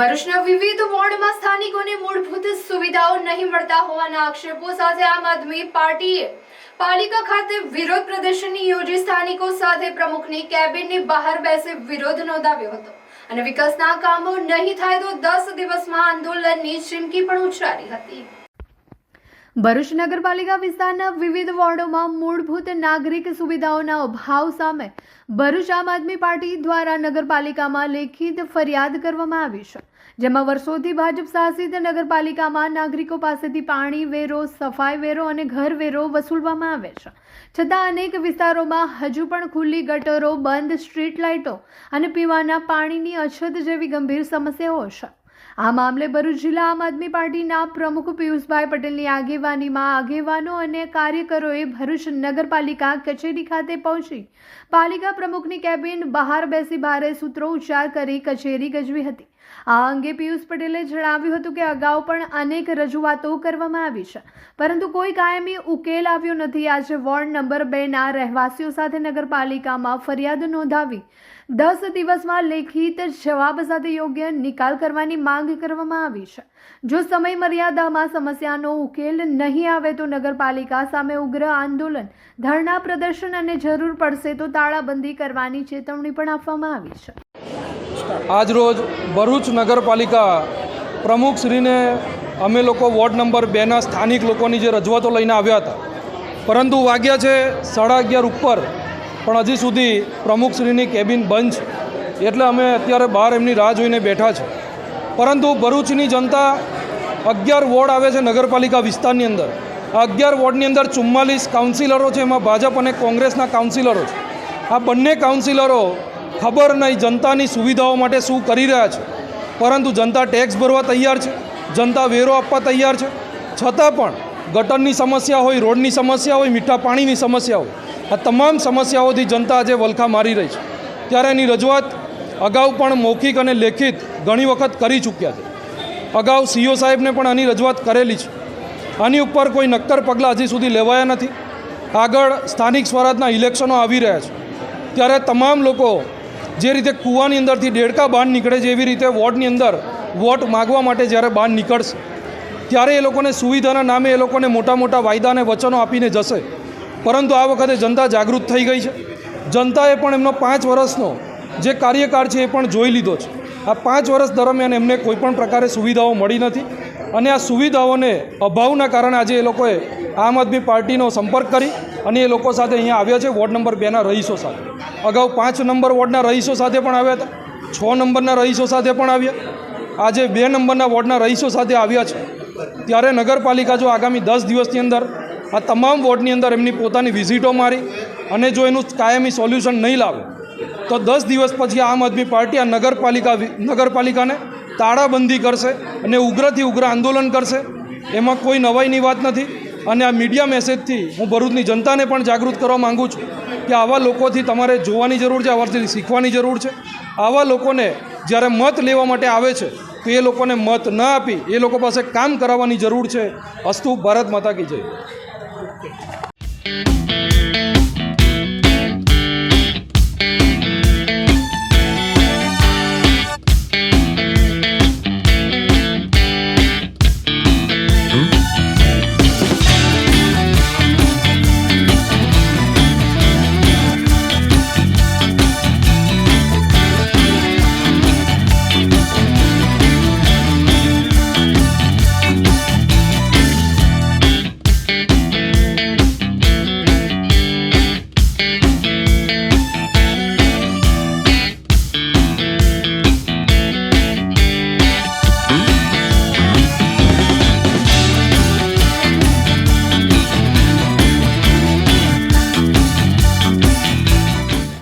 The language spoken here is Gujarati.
ભરૂચના વિવિધ વોર્ડમાં સ્થાનિકોને મૂળભૂત સુવિધાઓ નહીં મળતા હોવાના આક્ષેપો સાથે આમ આદમી પાર્ટીએ પાલિકા ખાતે વિરોધ પ્રદર્શન યોજી સ્થાનિકો સાથે પ્રમુખની કેબિનની બહાર બેસી વિરોધ નોંધાવ્યો હતો અને વિકાસના કામો નહીં થાય તો 10 દિવસમાં આંદોલનની ચીમકી પણ ઉચ્ચારી હતી। ભરૂચ નગરપાલિકા વિસ્તારના વિવિધ વોર્ડોમાં મૂળભૂત નાગરિક સુવિધાઓના અભાવ સામે ભરૂચ આમ આદમી પાર્ટી દ્વારા નગરપાલિકામાં લેખિત ફરિયાદ કરવામાં આવી છે, જેમાં વર્ષોથી ભાજપ શાસિત નગરપાલિકામાં નાગરિકો પાસેથી પાણી વેરો, સફાઈ વેરો અને ઘર વેરો વસૂલવામાં આવે છે, છતાં અનેક વિસ્તારોમાં હજુ પણ ખુલ્લી ગટરો, બંધ સ્ટ્રીટ લાઇટો અને પીવાના પાણીની અછત જેવી ગંભીર સમસ્યાઓ છે। આ મામલે ભરૂચ જિલ્લા આમ આદમી પાર્ટીના પ્રમુખ પિયુષભાઈ પટેલની આગેવાનીમાં આગેવાનો અને કાર્યકરોએ ભરૂચ નગરપાલિકા કચેરી ખાતે પહોંચી પાલિકા પ્રમુખની કેબિન બહાર બેસી ભારે સૂત્રોચ્ચાર કરી કચેરી ગજવી હતી। આ અંગે પિયુષ પટેલે જણાવ્યું હતું કે અગાઉ પણ અનેક રજૂઆતો કરવામાં આવી છે, પરંતુ કોઈ કાયમી ઉકેલ આવ્યો નથી। આજે વોર્ડ નંબર 2ના રહેવાસીઓ સાથે નગરપાલિકામાં ફરિયાદ નોંધાવી 10 દિવસમાં લેખિત જવાબ સાથે યોગ્ય નિકાલ કરવાની માંગ કરવામાં આવી છે। જો સમય મર્યાદામાં સમસ્યાનો ઉકેલ નહીં આવે તો નગરપાલિકા સામે ઉગ્ર આંદોલન, ધરણા પ્રદર્શન અને જરૂર પડશે તો તાળાબંધી કરવાની ચેતવણી પણ આપવામાં આવી છે। આજરોજ ભરૂચ નગરપાલિકા પ્રમુખશ્રીને અમે લોકો વોર્ડ નંબર 2ના સ્થાનિક લોકોની જે રજૂઆતો લઈને આવ્યા હતા, પરંતુ વાગ્યા છે 11:30 ઉપર, પણ હજી સુધી પ્રમુખશ્રીની કેબિન બંધ છે, એટલે અમે અત્યારે બહાર એમની રાહ જોઈને બેઠા છે। પરંતુ ભરૂચની જનતા 11 વોર્ડ આવે છે નગરપાલિકા વિસ્તારની અંદર। આ 11 વોર્ડની અંદર 44 કાઉન્સિલરો છે, એમાં ભાજપ અને કોંગ્રેસના કાઉન્સિલરો છે। આ બંને કાઉન્સિલરો ખબર નહીં જનતાની સુવિધાઓ માટે શું કરી રહ્યા છે, પરંતુ જનતા ટેક્સ ભરવા તૈયાર છે, જનતા વેરો આપવા તૈયાર છે, છતાં પણ ગટરની સમસ્યા હોય, રોડની સમસ્યા હોય, મીઠા પાણીની સમસ્યા હોય, આ તમામ સમસ્યાઓથી જનતા આજે વલખા મારી રહી છે। ત્યારે એની રજૂઆત અગાઉ પણ મૌખિક અને લેખિત ઘણી વખત કરી ચૂક્યા છે। અગાઉ સીઓ સાહેબને પણ આની રજૂઆત કરેલી છે। આની ઉપર કોઈ નક્કર પગલાં હજી સુધી લેવાયા નથી। આગળ સ્થાનિક સ્વરાજના ઇલેક્શનો આવી રહ્યા છે, ત્યારે તમામ લોકો જે રીતે કૂવાની અંદરથી દેડકા બહાર નીકળે છે, એવી રીતે વોર્ડની અંદર વોટ માગવા માટે જ્યારે બહાર નીકળશે, ત્યારે એ લોકોને સુવિધાના નામે એ લોકોને મોટા મોટા વાયદા અને વચનો આપીને જશે। પરંતુ આ વખતે જનતા જાગૃત થઈ ગઈ છે। જનતાએ પણ એમનો 5 વર્ષનો જે કાર્યકાળ છે એ પણ જોઈ લીધો છે। આ 5 વર્ષ દરમિયાન એમને કોઈપણ પ્રકારે સુવિધાઓ મળી નથી, અને આ સુવિધાઓને અભાવના કારણે આજે એ લોકોએ આમ આદમી પાર્ટીનો સંપર્ક કરી અને એ લોકો સાથે અહીંયા આવ્યા છે, વોર્ડ નંબર 2ના રહીશો સાથે। અગાઉ 5 નંબર વોર્ડના રહીશો સાથે પણ આવ્યા હતા, 6 નંબરના રહીશો સાથે પણ આવ્યા, આજે 2 નંબરના વોર્ડના રહીશો સાથે આવ્યા છે। ત્યારે નગરપાલિકા જો આગામી 10 દિવસની અંદર આ તમામ વોર્ડની અંદર એમની પોતાની વિઝિટો મારી અને જો એનું કાયમી સોલ્યુશન નહીં લાવે તો 10 દિવસ પછી આમ આદમી પાર્ટી આ નગરપાલિકાને તાળાબંધી કરશે અને ઉગ્રથી ઉગ્ર આંદોલન કરશે। એમાં કોઈ નવાઈની વાત નથી। અને આ મીડિયા મેસેજથી હું ભરૂચની જનતાને પણ જાગૃત કરવા માગું છું કે આવા લોકોથી તમારે જોવાની જરૂર છે, આવાથી શીખવાની જરૂર છે। આવા લોકોને જ્યારે મત લેવા માટે આવે છે તો એ લોકોને મત ન આપી એ લોકો પાસે કામ કરાવવાની જરૂર છે। અસ્તુ ભારત માતા કી જય।